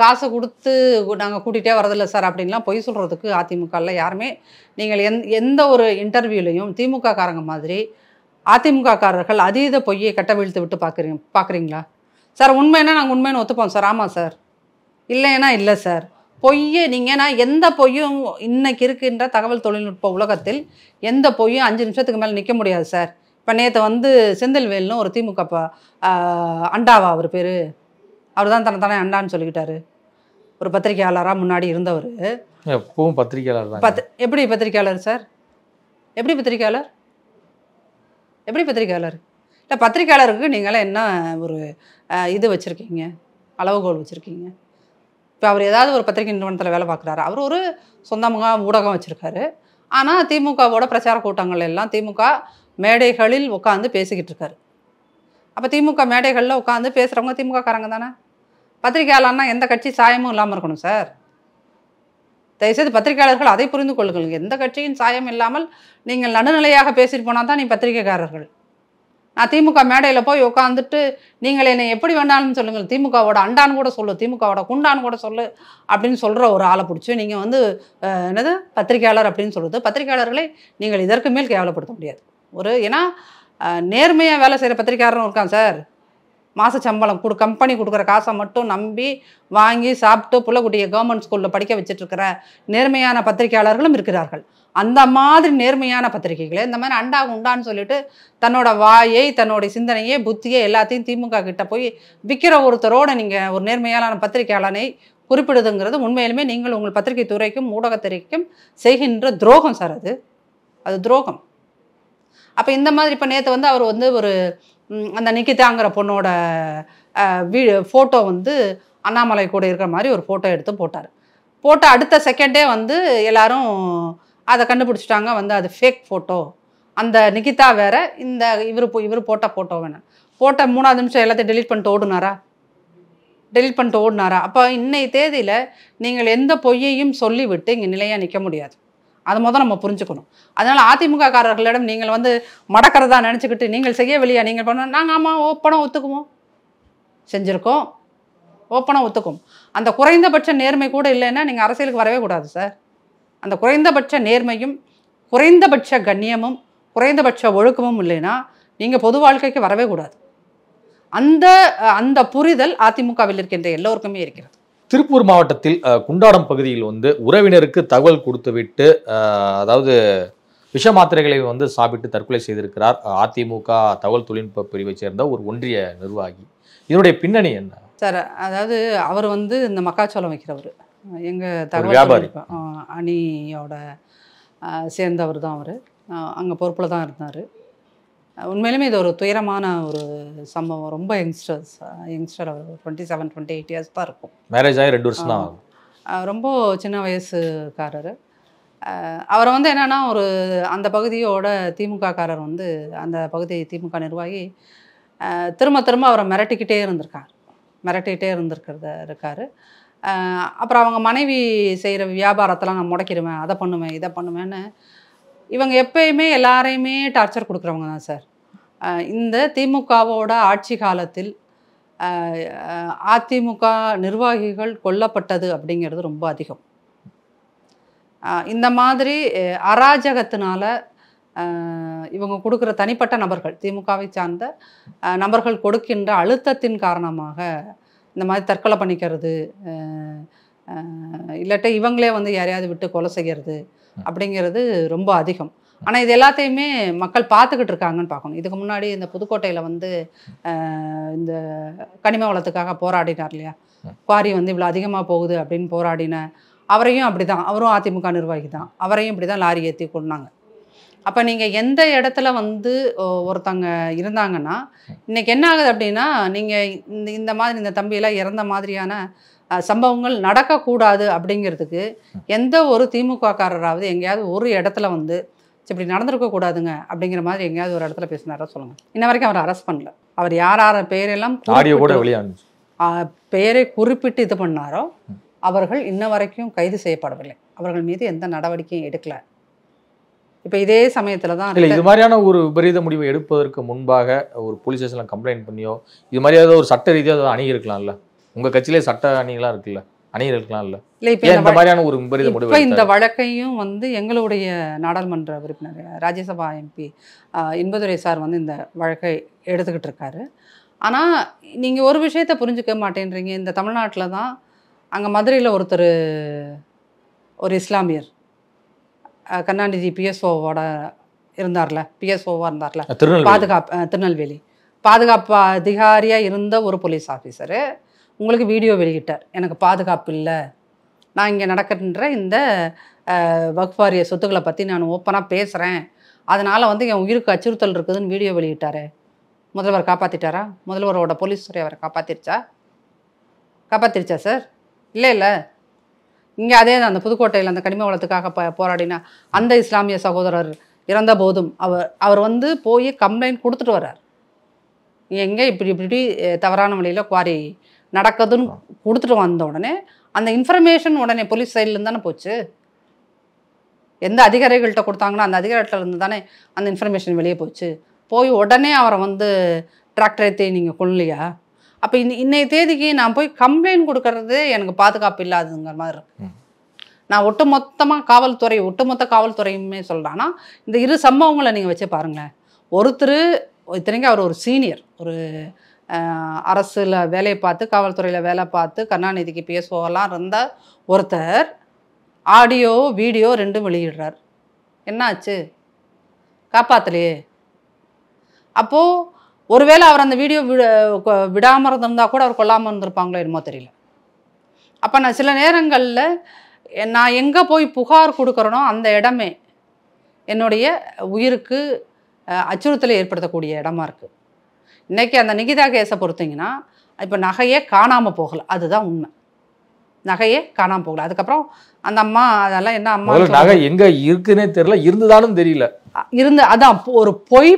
காசு கொடுத்து நாங்கள் கூட்டிகிட்டே வரதில்லை சார் அப்படின்லாம் பொய் சொல்கிறதுக்கு அதிமுகவில் யாருமே நீங்கள் எந்த ஒரு இன்டர்வியூலையும் திமுக காரங்க மாதிரி அதிமுககாரர்கள் அதீத பொய்யை கட்டவிழ்த்து விட்டு பார்க்குறீங்களா சார்? உண்மைன்னா நாங்கள் உண்மைன்னு ஒத்துப்போம் சார். ஆமாம் சார். இல்லைன்னா இல்லை சார். பொய்யை நீங்கன்னா எந்த பொய்யும் இன்னைக்கு இருக்கின்ற தகவல் தொழில்நுட்ப உலகத்தில் எந்த பொய்யும் 5 நிமிஷத்துக்கு மேலே நிற்க முடியாது சார். இப்போ நேற்று செந்தில்வேல்னு ஒரு திமுக அண்டாவா அவர் பேர், அவர் தான் தானே அண்டான்னு சொல்லிக்கிட்டாரு. ஒரு பத்திரிகையாளராக முன்னாடி இருந்தவர். எப்பவும் பத்திரிகையாளர் தான். எப்படி பத்திரிகையாளர் சார்? எப்படி பத்திரிகையாளர்? எப்படி பத்திரிகையாளர்? இல்லை, பத்திரிகையாளருக்கு நீங்களாம் என்ன ஒரு இது வச்சுருக்கீங்க, அளவுகோல் வச்சுருக்கீங்க? இப்போ அவர் ஏதாவது ஒரு பத்திரிகை நிறுவனத்தில் வேலை பார்க்குறாரு. அவர் ஒரு சொந்தமாக ஊடகம் வச்சுருக்காரு. ஆனால் திமுகவோட பிரச்சார கூட்டங்கள் எல்லாம் திமுக மேடைகளில் உட்காந்து பேசிக்கிட்டு இருக்காரு. அப்போ திமுக மேடைகளில் உட்காந்து பேசுகிறவங்க திமுககாரங்க தானே. பத்திரிகையாளர்னா எந்த கட்சி சாயமும் இல்லாமல் இருக்கணும் சார். தயவுசெய்து பத்திரிகையாளர்கள் அதை புரிந்து கொள்ளுங்கள். எந்த கட்சியின் சாயம் இல்லாமல் நீங்கள் நடுநிலையாக பேசிட்டு போனால் தான் நீ பத்திரிகைக்காரர்கள். நான் திமுக மேடையில் போய் உட்காந்துட்டு நீங்கள் என்னை எப்படி வேணாலும் சொல்லுங்கள், திமுகவோட அண்டான்னு கூட சொல்லு, திமுகவோட குண்டான்னு கூட சொல்லு அப்படின்னு சொல்கிற ஒரு ஆளை பிடிச்சி நீங்கள் என்னது பத்திரிகையாளர் அப்படின்னு சொல்கிறது. பத்திரிகையாளர்களை நீங்கள் இதற்கு மேல் கேவலப்படுத்த முடியாது. ஏன்னா நேர்மையாக வேலை செய்கிற பத்திரிகையாளரும் இருக்கான் சார். மாத சம்பளம் கம்பெனி கொடுக்குற காசை மட்டும் நம்பி வாங்கி சாப்பிட்டு புள்ளக்குட்டியை கவர்மெண்ட் ஸ்கூலில் படிக்க வச்சுட்ருக்கிற நேர்மையான பத்திரிகையாளர்களும் இருக்கிறார்கள். அந்த மாதிரி நேர்மையான பத்திரிகைகளை இந்த மாதிரி அண்டா உண்டான்னு சொல்லிட்டு தன்னோட வாயை, தன்னுடைய சிந்தனையை, புத்தியை எல்லாத்தையும் திமுக கிட்ட போய் விற்கிற ஒருத்தரோடு நீங்கள் ஒரு நேர்மையான பத்திரிகையாளனை குறிப்பிடுதுங்கிறது உண்மையிலுமே நீங்கள் உங்கள் பத்திரிகை துறைக்கும் ஊடகத்துறைக்கும் செய்கின்ற துரோகம் சார். அது துரோகம். அப்போ இந்த மாதிரி இப்போ நேற்று அவர் ஒரு அந்த நிக்கிதாங்கிற பொண்ணோட ஃபோட்டோ அண்ணாமலை கூட இருக்கிற மாதிரி ஒரு ஃபோட்டோ எடுத்து போட்ட அடுத்த செகண்டே எல்லாரும் அதை கண்டுபிடிச்சிட்டாங்க. அது ஃபேக் ஃபோட்டோ, அந்த நிக்கிதா வேற, இந்த இவர் போட்ட ஃபோட்டோ வேணும். போட்ட 3வது நிமிஷம் எல்லாத்தையும் டெலீட் பண்ணிட்டு ஓடினாரா? அப்போ இன்னைய தேதியில் நீங்கள் எந்த பொய்யையும் சொல்லிவிட்டு இங்கே நிலையாக நிற்க முடியாது. அதை நம்ம புரிஞ்சுக்கணும். அதனால் அதிமுககாரர்களிடம் நீங்கள் மடக்கிறதா நினச்சிக்கிட்டு நீங்கள் செய்யவில்லையா, நீங்கள் பண்ண, நாங்கள் ஆமாம் ஓப்பனாக ஒத்துக்குவோம், செஞ்சுருக்கோம், ஓப்பனாக ஒத்துக்கும். அந்த குறைந்தபட்ச நேர்மை கூட இல்லைன்னா நீங்கள் அரசியலுக்கு வரவே கூடாது சார். அந்த குறைந்தபட்ச நேர்மையும் குறைந்தபட்ச கண்ணியமும் குறைந்தபட்ச ஒழுக்கமும் இல்லைன்னா நீங்கள் பொது வாழ்க்கைக்கு வரவே கூடாது. அந்த புரிதல் அதிமுகவில் இருக்கின்ற எல்லோருக்குமே இருக்கிறது. திருப்பூர் மாவட்டத்தில் குண்டாடம் பகுதியில் உறவினருக்கு தகவல் கொடுத்துவிட்டு அதாவது விஷ மாத்திரைகளை சாப்பிட்டு தற்கொலை செய்திருக்கிறார் அதிமுக தகவல் தொழில்நுட்ப பிரிவை சேர்ந்த ஒரு ஒன்றிய நிர்வாகி. இதனுடைய பின்னணி என்ன சார்? அதாவது அவர் இந்த மக்காச்சோளம் வைக்கிறவர், எங்கள் தகவல் அணியோட சேர்ந்தவர் தான். அவர் அங்கே பொறுப்பில் தான் இருந்தார். உண்மையிலுமே இது ஒரு துயரமான ஒரு சம்பவம். ரொம்ப யங்ஸ்டர் அவர் 27-28 இயர்ஸ் தான் இருக்கும். மேரேஜ் ஆகி 2 வருஷம் தான். ரொம்ப சின்ன வயசுக்காரர். அவர் என்னென்னா அந்த பகுதியோட திமுககாரர் அந்த பகுதி திமுக நிர்வாகி திரும்ப அவரை மிரட்டிக்கிட்டே இருக்கார். அப்புறம் அவங்க மனைவி செய்கிற வியாபாரத்தெல்லாம் நான் முடக்கிடுவேன், அதை பண்ணுவேன், இதை பண்ணுவேன்னு இவங்க எப்பயுமே எல்லாரையுமே டார்ச்சர் கொடுக்குறவங்க தான் சார். இந்த திமுகவோட ஆட்சி காலத்தில் அதிமுக நிர்வாகிகள் கொல்லப்பட்டது அப்படிங்கிறது ரொம்ப அதிகம். இந்த மாதிரி அராஜகத்தினால இவங்க கொடுக்குற தனிப்பட்ட நபர்கள், திமுகவை சார்ந்த நபர்கள் கொடுக்கின்ற அழுத்தத்தின் காரணமாக இந்த மாதிரி தற்கொலை பண்ணிக்கிறது, இல்லாட்ட இவங்களே யாரையாவது விட்டு கொலை செய்கிறது அப்படிங்கிறது ரொம்ப அதிகம். ஆனால் இது எல்லாத்தையுமே மக்கள் பார்த்துக்கிட்டு இருக்காங்கன்னு பார்க்கணும். இதுக்கு முன்னாடி இந்த புதுக்கோட்டையில் இந்த கனிம வளத்துக்காக போராடினார் இல்லையா, குவாரி இவ்வளோ அதிகமாக போகுது அப்படின்னு போராடின அவரையும் அப்படி தான், அவரும் அதிமுக நிர்வாகி தான், அவரையும் இப்படி தான் லாரி ஏற்றி கொண்டாங்க. அப்போ நீங்கள் எந்த இடத்துல ஒருத்தங்க இருந்தாங்கன்னா இன்றைக்கி என்ன ஆகுது அப்படின்னா, நீங்கள் இந்த மாதிரி இந்த தம்பியெல்லாம் இறந்த மாதிரியான சம்பவங்கள் நடக்கக்கூடாது அப்படிங்கிறதுக்கு எந்த ஒரு திமுககாரராவது எங்கேயாவது ஒரு இடத்துல இப்படி நடந்திருக்கக்கூடாதுங்க அப்படிங்கிற மாதிரி எங்கேயாவது ஒரு இடத்துல பேசினாரா சொல்லுங்கள். இன்ன வரைக்கும் அவர் அரெஸ்ட் பண்ணல. அவர் யார் பெயரெல்லாம் பெயரை குறிப்பிட்டு இது பண்ணாரோ அவர்கள் இன்ன வரைக்கும் கைது செய்யப்படவில்லை. அவர்கள் மீது எந்த நடவடிக்கையும் எடுக்கல. இப்போ இதே சமயத்தில் தான் இது மாதிரியான ஒரு விபரீத முடிவை எடுப்பதற்கு முன்பாக ஒரு போலீஸ் ஸ்டேஷனில் கம்ப்ளைண்ட் பண்ணியோ இது மாதிரி ஏதாவது ஒரு சட்ட ரீதியாக அணி இருக்கலாம்ல. உங்கள் கட்சியிலே சட்ட அணிகளாக இருக்குல்ல. அணியர்களுக்கெல்லாம் இல்ல இல்லை இப்போ இந்த மாதிரியான ஒரு விபரீத முடிவு இப்போ இந்த வழக்கையும் வந்து எங்களுடைய நாடாளுமன்ற உறுப்பினர் ராஜ்யசபா எம்பி இன்பதுரை சார் வந்து இந்த வழக்கை எடுத்துக்கிட்டு இருக்காரு. ஆனால் நீங்கள் ஒரு விஷயத்தை புரிஞ்சுக்க மாட்டேன்றீங்க. இந்த தமிழ்நாட்டில் தான் அங்கே மதுரையில் ஒருத்தர் ஒரு இஸ்லாமியர் கருணாநிதி பிஎஸ்ஓவோட இருந்தார்ல, பிஎஸ்ஓவாக இருந்தார்ல, திருநெல்வேலி பாதுகாப்பு அதிகாரியாக இருந்த ஒரு போலீஸ் ஆஃபீஸரு உங்களுக்கு வீடியோ வெளியிட்டார். எனக்கு பாதுகாப்பு இல்லை, நான் இங்கே நடக்கின்ற இந்த வக்ஃப் வாரிய சொத்துக்களை பற்றி நான் ஓப்பனாக பேசுகிறேன், அதனால் வந்து என் உயிருக்கு அச்சுறுத்தல் இருக்குதுன்னு வீடியோ வெளியிட்டார். முதல்வர் காப்பாற்றிட்டாரா? முதல்வரோட போலீஸ் துறை அவரை காப்பாற்றிருச்சா சார்? இல்லை. இங்கே அதே தான் அந்த புதுக்கோட்டையில் அந்த கனிம வளத்துக்காக போராடினா அந்த இஸ்லாமிய சகோதரர் இறந்த போதும் அவர் வந்து போய் கம்ப்ளைண்ட் கொடுத்துட்டு வர்றார். எங்கே இப்படி தவறான வழியில் குவாரி நடக்குதுன்னு கொடுத்துட்டு வந்த உடனே அந்த இன்ஃபர்மேஷன் உடனே போலீஸ் சைட்லேருந்து தானே போச்சு. எந்த அதிகாரிகள்கிட்ட கொடுத்தாங்கன்னா அந்த அதிகாரிகிட்ட இருந்து தானே அந்த இன்ஃபர்மேஷன் வெளியே போச்சு. போய் உடனே அவரை வந்து டிராக்டர் ஏற்றி நீங்கள் கொள்ளலையா? அப்போ இன்னைய தேதிக்கு நான் போய் கம்ப்ளைண்ட் கொடுக்கறது எனக்கு பாதுகாப்பு இல்லாதுங்கிற மாதிரி இருக்கு. நான் ஒட்டுமொத்த காவல்துறையுமே சொல்கிறேன்னா இந்த இரு சம்பவங்களை நீங்கள் வச்சு பாருங்களேன். ஒருத்தர் இத்தனைக்கும் அவர் ஒரு சீனியர், ஒரு அரசில் வேலையை பார்த்து காவல்துறையில் வேலை பார்த்து கருணாநிதிக்கு பிஎஸ்ஓலாம் இருந்த ஒருத்தர் ஆடியோ வீடியோ ரெண்டும் வெளியிடுறார். என்னாச்சு? காப்பாற்றலையே. அப்போது ஒருவேளை அவர் அந்த வீடியோ விடாமல் இருந்திருந்தால் கூட அவர் கொல்லாமல் இருந்திருப்பாங்களோ என்னமோ தெரியல. அப்போ நான் சில நேரங்களில் நான் எங்கே போய் புகார் கொடுக்குறேனோ அந்த இடமே என்னுடைய உயிருக்கு அச்சுறுத்தலை ஏற்படுத்தக்கூடிய இடமா இருக்குது. இன்றைக்கி அந்த நிகிதா கேஸை பொறுத்தீங்கன்னா இப்போ நகையே காணாமல் போகலை, அதுதான் உண்மை. நகையே காணாமல் போகலை. அதுக்கப்புறம் அந்த அம்மா அதெல்லாம் என்ன அம்மா நகை எங்கே இருக்குன்னே தெரியல, இருந்துதானும் தெரியல. அதான் ஒரு பொய்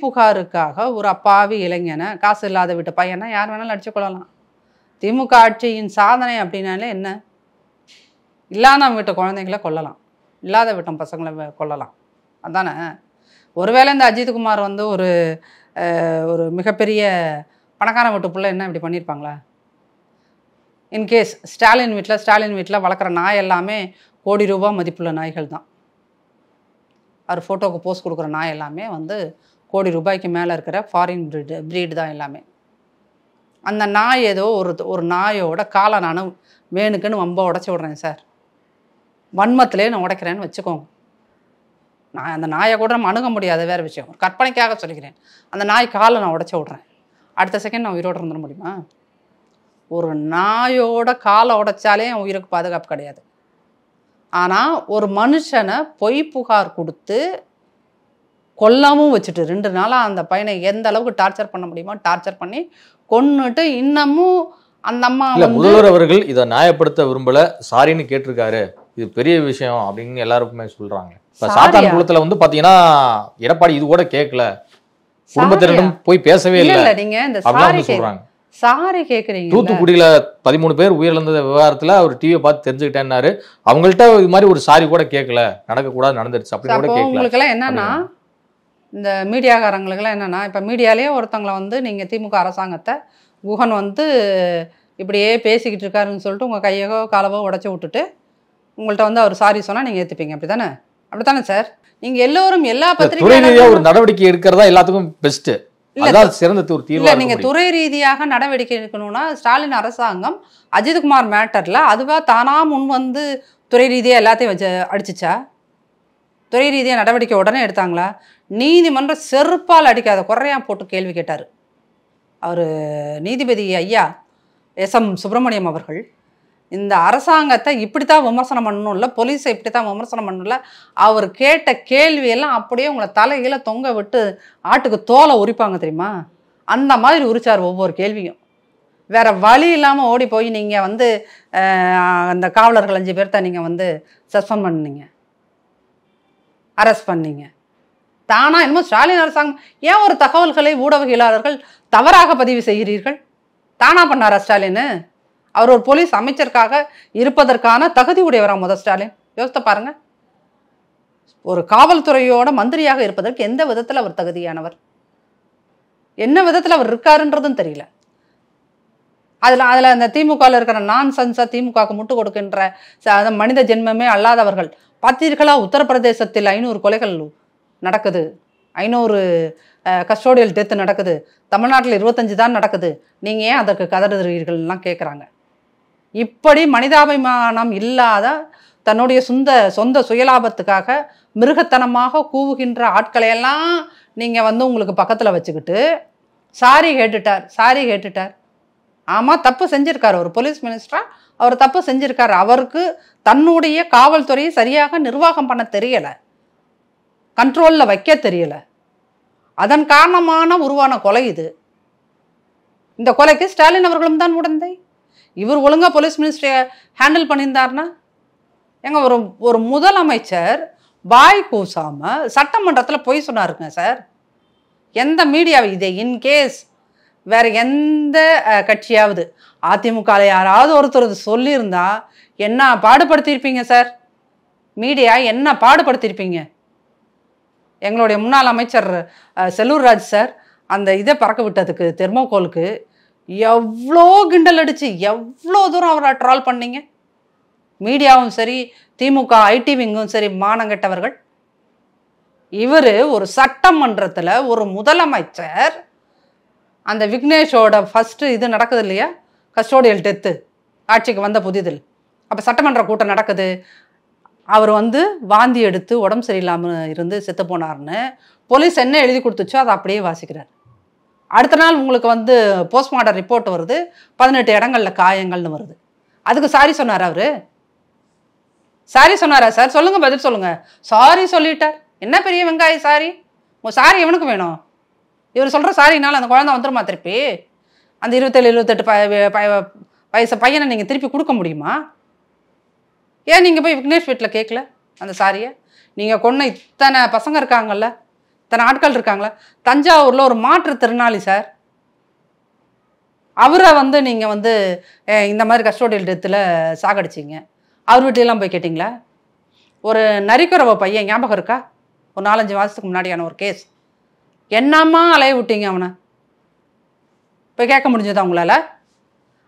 புகாருக்காக ஒரு அப்பாவி இளைஞனை, காசு இல்லாத வீட்டு பையனை யார் வேணாலும் அடிச்சு கொள்ளலாம். திமுக ஆட்சியின் சாதனை அப்படின்னாலே என்ன? இல்லாத வீட்டு குழந்தைங்கள கொல்லலாம், இல்லாத வீட்டு பசங்களை கொல்லலாம், அதானே? ஒருவேளை இந்த அஜித்குமார் வந்து ஒரு மிகப்பெரிய பணக்கார வீட்டு பிள்ளை என்ன இப்படி பண்ணியிருப்பாங்களா? இன்கேஸ் ஸ்டாலின் வீட்டில் வளர்க்குற நாய் எல்லாமே கோடி ரூபாய் மதிப்புள்ள நாய்கள் தான். அவர் ஃபோட்டோவுக்கு போஸ்ட் கொடுக்குற நாய் எல்லாமே வந்து கோடி ரூபாய்க்கு மேலே இருக்கிற ஃபாரின் ப்ரீடு தான் எல்லாமே. அந்த நாய் ஏதோ ஒரு நாயோட காலை நான் வேணுக்குன்னு வம்ப உடச்சி விட்றேன் சார், வன்மத்திலே நான் உடைக்கிறேன்னு வச்சுக்கோங்க. நான் அந்த நாயை கூட நம்ம அணுக முடியாத வேறு விஷயம், ஒரு கற்பனைக்காக சொல்லிக்கிறேன். அந்த நாய் காலை நான் உடச்சி விட்றேன், அடுத்த செகண்ட் நான் உயிரோடு இருந்துட முடியுமா? ஒரு நாயோட காலை உடைச்சாலே என் உயிருக்கு பாதுகாப்பு கிடையாது. ஆனால் ஒரு மனுஷனை பொய் புகார் கொடுத்து கொல்லாமல் வச்சுட்டு 2 நாளாக அந்த பையனை எந்த அளவுக்கு டார்ச்சர் பண்ண முடியுமோ டார்ச்சர் பண்ணி கொன்னுட்டு இன்னமும் அந்த அம்மா முதல்வர் அவர்கள் இதை நியாயப்படுத்த விரும்பல, சாரின்னு கேட்டிருக்காரு, இது பெரிய விஷயம் அப்படின்னு எல்லாருக்குமே சொல்றாங்க. இப்போ சாத்தான் குளத்துல வந்து பாத்தீங்கன்னா எடப்பாடி இது கூட கேட்கல, குடும்பத்தினரும் போய் பேசவே இல்லை, நீங்க இந்த சொல்றாங்க. சாரி கேட்குறீங்க. தூத்துக்குடியில 13 பேர் உயிரிழந்த விவகாரத்துல அவர் டிவியை பார்த்து தெரிஞ்சுக்கிட்டேன்னாரு. அவங்கள்ட்ட இது மாதிரி ஒரு சாரி கூட கேட்கல, நடக்கக்கூடாது நடந்துருச்சு அப்படின்னு கூட கேட்கல. உங்களுக்கெல்லாம் என்னன்னா, இந்த மீடியாக்காரங்களுக்கெல்லாம் என்னன்னா, இப்போ மீடியாலேயே ஒருத்தவங்களை வந்து நீங்கள் திமுக அரசாங்கத்தை குஹன் வந்து இப்படியே பேசிக்கிட்டு இருக்காருன்னு சொல்லிட்டு உங்கள் கையோ காலவோ உடச்சி விட்டுட்டு உங்கள்கிட்ட வந்து அவர் சாரி சொன்னால் நீங்கள் ஏற்றுப்பீங்க, அப்படி தானே சார்? நீங்கள் எல்லோரும் எல்லா பத்திரிகையும் ஒரு நடவடிக்கை எடுக்கிறதா எல்லாத்துக்கும் பெஸ்ட்டு, சிறந்த ஒரு தீர்வு. நீங்க துறை ரீதியாக நடவடிக்கை எடுக்கணும்னா ஸ்டாலின் அரசாங்கம் அஜித்குமார் மேட்டர்ல அதுவா தானா முன் வந்து துறை ரீதியா எல்லாத்தையும் வச்சு அடிச்சுச்சா? துறை ரீதியா நடவடிக்கை உடனே எடுத்தாங்களா? நீதிமன்ற செருப்பால் அடிக்காத குறையா போட்டு கேள்வி கேட்டார் அவர் நீதிபதி ஐயா SM சுப்பிரமணியம் அவர்கள். இந்த அரசாங்கத்தை இப்படித்தான் விமர்சனம் பண்ணணும் இல்லை, போலீஸை இப்படித்தான் விமர்சனம் பண்ணணும் இல்லை, அவர் கேட்ட கேள்வியெல்லாம் அப்படியே உங்களை தலைகீழ தொங்க விட்டு ஆட்டுக்கு தோலை உரிப்பாங்க தெரியுமா? அந்த மாதிரி உரிச்சார் ஒவ்வொரு கேள்வியும். வேற வழி இல்லாமல் ஓடி போய் நீங்கள் வந்து அந்த காவலர்கள் 5 பேர்த்த நீங்கள் வந்து சஸ்பெண்ட் பண்ணீங்க, அரெஸ்ட் பண்ணீங்க. தானா என்னமோ ஸ்டாலின் அரசாங்கம் ஏன் ஒரு தகவல்களை ஊடகவியலாளர்கள் தவறாக பதிவு செய்கிறீர்கள்? தானா பண்ணாரா ஸ்டாலின்? அவர் ஒரு போலீஸ் அமைச்சருக்காக இருப்பதற்கான தகுதி உடையவரா ஸ்டாலின்? யோசித்து பாருங்க. ஒரு காவல்துறையோட மந்திரியாக இருப்பதற்கு எந்த விதத்தில் அவர் தகுதியானவர், என்ன விதத்தில் அவர் இருக்காருன்றதும் தெரியல. அதில் அந்த திமுகவில் இருக்கிற நான்சென்ஸாக திமுகவுக்கு முட்டு கொடுக்கின்ற மனித ஜென்மமே அல்லாதவர்கள் பார்த்தீர்களா? உத்தரப்பிரதேசத்தில் 500 கொலைகள் நடக்குது, 500 கஸ்டோடியல் டெத்து நடக்குது, தமிழ்நாட்டில் 25 தான் நடக்குது, நீங்கள் ஏன் அதற்கு கதறுகிறீர்கள்லாம் கேட்குறாங்க. இப்படி மனிதாபிமானம் இல்லாத தன்னுடைய சொந்த சுயலாபத்துக்காக மிருகத்தனமாக கூவுகின்ற ஆட்களையெல்லாம் நீங்கள் வந்து உங்களுக்கு பக்கத்தில் வச்சுக்கிட்டு சாரி கேட்டுட்டார். ஆமாம், தப்பு செஞ்சுருக்காரு. ஒரு போலீஸ் மினிஸ்டராக அவர் தப்பு செஞ்சுருக்காரு. அவருக்கு தன்னுடைய காவல்துறையை சரியாக நிர்வாகம் பண்ண தெரியலை, கண்ட்ரோலில் வைக்க தெரியலை. அதன் காரணமான உருவான கொலை இது. இந்த கொலைக்கு ஸ்டாலின் அவர்களும் தான் உடந்தை. இவர் ஒழுங்காக போலீஸ் மினிஸ்டரை ஹேண்டில் பண்ணியிருந்தார்னா எங்க ஒரு முதலமைச்சர் வாய் கூசாமல் சட்டமன்றத்தில் பொய் சொன்னாருங்க சார். எந்த மீடியாவை இதை இன்கேஸ் வேற எந்த கட்சியாவது அதிமுக யாராவது ஒருத்தர் சொல்லியிருந்தா என்ன பாடுபடுத்தியிருப்பீங்க சார்? மீடியா என்ன பாடுபடுத்தியிருப்பீங்க? எங்களுடைய முன்னாள் அமைச்சர் செல்லூர் ராஜ் சார் அந்த இதை பறக்க விட்டதுக்கு தெர்மோகோலுக்கு எவ்வளோ கிண்டல் அடிச்சு எவ்வளோ தூரம் அவரை ட்ரால் பண்ணீங்க. மீடியாவும் சரி, திமுக ஐடி விங்கும் சரி, மானங்கெட்டவர்கள். இவர் ஒரு சட்டமன்றத்தில் ஒரு முதலமைச்சர், அந்த விக்னேஷோட ஃபர்ஸ்ட் இது நடக்குது இல்லையா, கஸ்டோடியல் டெத்து, ஆட்சிக்கு வந்த புதிதில். அப்போ சட்டமன்ற கூட்டம் நடக்குது. அவர் வந்து வாந்தி எடுத்து உடம்பு சரியில்லாமல் இருந்து செத்து போனார்னு போலீஸ் என்ன எழுதி கொடுத்துச்சோ அதை அப்படியே வாசிக்கிறார். அடுத்த நாள் உங்களுக்கு வந்து போஸ்ட்மார்ட்டம் ரிப்போர்ட் வருது, 18 இடங்களில் காயங்கள்னு வருது. அதுக்கு சாரி சொன்னார் அவரு? சாரி சொன்னாரா சார்? சொல்லுங்க, பதில் சொல்லுங்க. சாரி சொல்லிட்டார். என்ன பெரிய வெங்காய சாரி? உங்கள் சாரி எவனுக்கு வேணும்? இவர் சொல்கிற சாரினால அந்த குழந்தை வந்துருமா திருப்பி? அந்த 27-28 வயசு பையனை நீங்கள் திருப்பி கொடுக்க முடியுமா? ஏன் நீங்கள் போய் விக்னேஷ் வீட்டில் கேட்கல அந்த சாரியை? நீங்கள் கொன்ன இத்தனை பசங்க இருக்காங்கல்ல, இத்தனை ஆட்கள் இருக்காங்களா? தஞ்சாவூரில் ஒரு மாற்றுத்திறனாளி சார், அவரை வந்து நீங்கள் வந்து இந்த மாதிரி கஸ்டோடியல் டெத்தில் சாகடிச்சிங்க. அவர் வீட்டிலலாம் போய் கேட்டிங்களா? ஒரு நரிக்குறவ பையன் ஞாபகம் இருக்கா? ஒரு 4-5 மாதத்துக்கு முன்னாடியான ஒரு கேஸ். என்னம்மா அலைய விட்டீங்க அவனை? போய் கேட்க முடிஞ்சதா உங்களால்?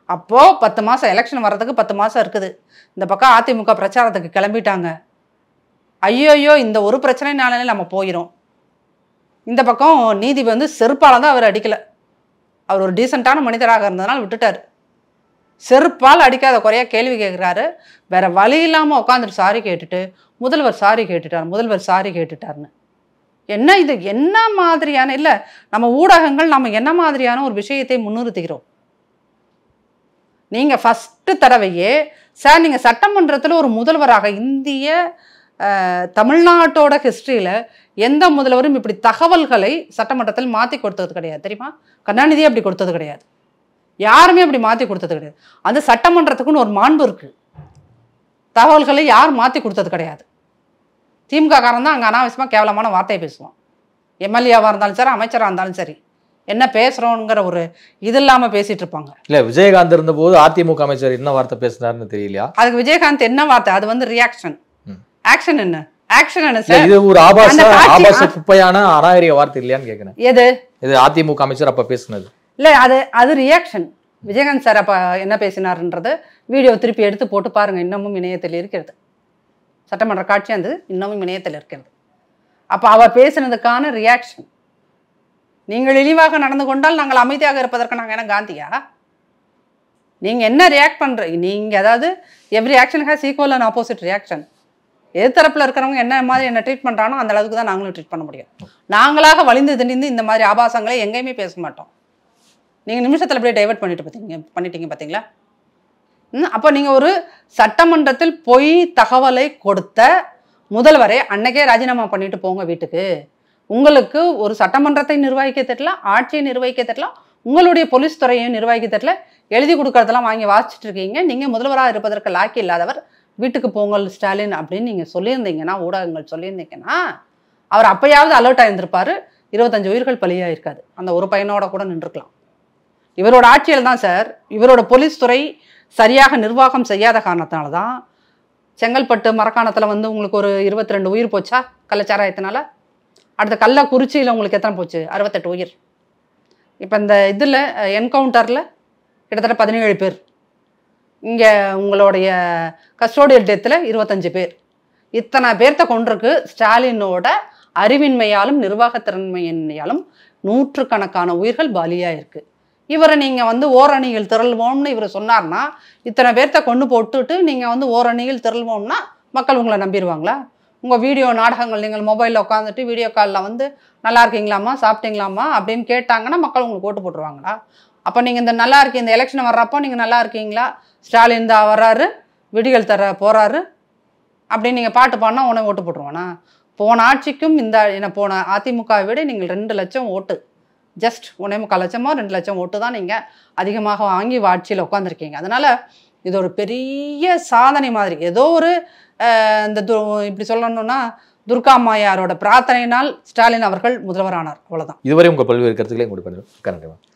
அப்போது 10 மாதம் எலெக்ஷன் வர்றதுக்கு 10 மாதம் இருக்குது. இந்த பக்கம் அதிமுக பிரச்சாரத்துக்கு கிளம்பிட்டாங்க. ஐயோயோ, இந்த ஒரு பிரச்சனைனாலே நம்ம போயிடும். இந்த பக்கம் நீதி வந்து செருப்பால் தான் அவர் அடிக்கலை. அவர் ஒரு டீசெண்டான மனிதராக இருந்ததுனால விட்டுட்டார். செருப்பால் அடிக்காத குறையாக கேள்வி கேட்குறாரு. வேற வழி இல்லாமல் உட்காந்துட்டு சாரி கேட்டுட்டு முதல்வர் சாரி கேட்டுட்டார்னு. என்ன இது? என்ன மாதிரியான இல்லை நம்ம ஊடகங்கள் நம்ம என்ன மாதிரியான ஒரு விஷயத்தை முன்னிறுத்துகிறோம்? நீங்கள் ஃபஸ்ட்டு தடவையே சார், நீங்கள் சட்டமன்றத்தில் ஒரு முதல்வராக இந்திய தமிழ்நாட்டோட ஹிஸ்ட்ரியில் எந்த முதல்வரும் இப்படி தகவல்களை சட்டமன்றத்தில் மாற்றி கொடுத்தது கிடையாது தெரியுமா? கருணாநிதியே அப்படி கொடுத்தது கிடையாது, யாருமே அப்படி மாற்றி கொடுத்தது கிடையாது. அந்த சட்டமன்றத்துக்குன்னு ஒரு மாண்பு இருக்குது. தகவல்களை யாரும் மாற்றி கொடுத்தது கிடையாது. திமுக காரன் தான் அங்கே அனாவசியமாக கேவலமான வார்த்தையை பேசுவான். எம்எல்ஏவாக இருந்தாலும் சரி, அமைச்சராக இருந்தாலும் சரி, என்ன பேசுகிறோங்கிற ஒரு இது இல்லாமல் பேசிகிட்டு இருப்பாங்க. இல்லை, விஜயகாந்த் இருந்தபோது அதிமுக அமைச்சர் என்ன வார்த்தை பேசினார்னு தெரியலையா? அதுக்கு விஜயகாந்த் என்ன வார்த்தை? அது வந்து ரியாக்ஷன். ஆக்ஷன் என்ன? ஆக்ஷன் என்ன சார்? இது ஒரு ஆபாச குப்பையான அநாகரிக வார்த்தை இல்லையான்னு கேட்குறேன். இது அதிமுக அமைச்சர் அப்போ பேசினது இல்லை, அது ரியாக்ஷன். விஜயகாந்த் சார் அப்போ என்ன பேசினார்ன்றது வீடியோ திருப்பி எடுத்து போட்டு பாருங்க. இன்னமும் இணையத்தில் இருக்கிறது. சட்டமன்ற காட்சி அந்த இன்னமும் இணையத்தில் இருக்கிறது. அப்போ அவர் பேசினதுக்கான ரியாக்ஷன். நீங்கள் இழிவாக நடந்து கொண்டால் நாங்கள் அமைதியாக இருப்பதற்கு நாங்கள் என்ன காந்தியா? நீங்கள் என்ன ரியாக்ட் பண்ணுற? நீங்கள் அதாவது every action has equal and opposite reaction. எதிர்த்தரப்பில் இருக்கிறவங்க என்ன மாதிரி என்ன ட்ரீட் பண்ணுறானோ அந்த அளவுக்கு தான் நாங்களும் ட்ரீட் பண்ண முடியும். நாங்களாக வலிந்து திணிந்து இந்த மாதிரி ஆபாசங்களை எங்கேயுமே பேச மாட்டோம். நீங்கள் நிமிஷத்தில் அப்படியே டைவர்ட் பண்ணிட்டீங்க பார்த்தீங்களா? அப்போ நீங்கள் ஒரு சட்டமன்றத்தில் பொய் தகவலை கொடுத்த முதல்வரை அன்னைக்கே ராஜினாமா பண்ணிட்டு போங்க வீட்டுக்கு. உங்களுக்கு ஒரு சட்டமன்றத்தை நிர்வகிக்க தெரியல, ஆட்சியை நிர்வகிக்க தெரியல, உங்களுடைய போலீஸ் துறையையும் நிர்வகிக்க தெரியல, எழுதி கொடுக்கறதெல்லாம் வாங்கி வாசிச்சுட்டு இருக்கீங்க. நீங்கள் முதல்வராக இருப்பதற்கு லாக்கி இல்லாதவர், வீட்டுக்கு போங்கள் ஸ்டாலின் அப்படின்னு நீங்கள் சொல்லியிருந்தீங்கன்னா, ஊடகங்கள் சொல்லியிருந்தீங்கன்னா, அவர் அப்பயாவது அலர்ட் ஆகியிருந்திருப்பார். 25 உயிர்கள் பலியாக இருக்காது. அந்த ஒரு பையனோட கூட நின்றுக்கலாம். இவரோட ஆட்சியில் தான் சார், இவரோட போலீஸ் துறை சரியாக நிர்வாகம் செய்யாத காரணத்தினால தான் செங்கல்பட்டு மரக்காணத்தில் வந்து உங்களுக்கு ஒரு 22 உயிர் போச்சா கள்ளச்சாராயத்தினால. அடுத்த கள்ளக்குறிச்சியில் உங்களுக்கு எத்தனை போச்சு? 68 உயிர். இப்போ இந்த இதில் என்கவுண்டரில் கிட்டத்தட்ட 17 பேர். இங்கே உங்களுடைய கஸ்டோடியல் டெத்தில் 25 பேர். இத்தனை பேர்த்த கொண்டிருக்கு. ஸ்டாலினோட அறிவின்மையாலும் நிர்வாகத்திறன்மையினாலும் நூற்றுக்கணக்கான உயிர்கள் பலியாக இருக்குது. இவரை நீங்கள் வந்து ஓரணியில் திரள்வோம்னு இவர் சொன்னார்னா, இத்தனை பேர்த்த கொண்டு போட்டுட்டு நீங்கள் வந்து ஓரணியில் திரள்வோம்னா மக்கள் உங்களை நம்பிடுவாங்களா? உங்கள் வீடியோ நாடகங்கள் நீங்கள் மொபைலில் உட்காந்துட்டு வீடியோ காலில் வந்து நல்லா இருக்கீங்களாம்மா, சாப்பிட்டீங்களாம்மா அப்படின்னு கேட்டாங்கன்னா மக்கள் உங்களுக்கு ஓட்டு போட்டுருவாங்களா? அப்போ நீங்கள் இந்த நல்லா இருக்கீங்க, இந்த எலெக்ஷன் வர்றப்போ நீங்கள் நல்லா இருக்கீங்களா, ஸ்டாலின் தான் வர்றாரு, விடிகள் தர போகிறாரு அப்படின்னு நீங்கள் பாட்டு பாடினா உடனே ஓட்டு போட்டுருவானா? போன ஆட்சிக்கும் போன அதிமுகவை விட நீங்கள் 2 லட்சம் ஓட்டு, ஜஸ்ட் 1.25 லட்சமோ 2 லட்சம் ஓட்டு தான் நீங்கள் அதிகமாக வாங்கி ஆட்சியில் உட்காந்துருக்கீங்க. அதனால் இது ஒரு பெரிய சாதனை மாதிரி. ஏதோ ஒரு இந்த இப்படி சொல்லணும்னா துர்கா அம்மையாரோட பிரார்த்தனையினால் ஸ்டாலின் அவர்கள் முதல்வரானார், அவ்வளோதான். இதுவரை உங்கள் பல்வேறு கருத்துக்களை உங்களுக்கு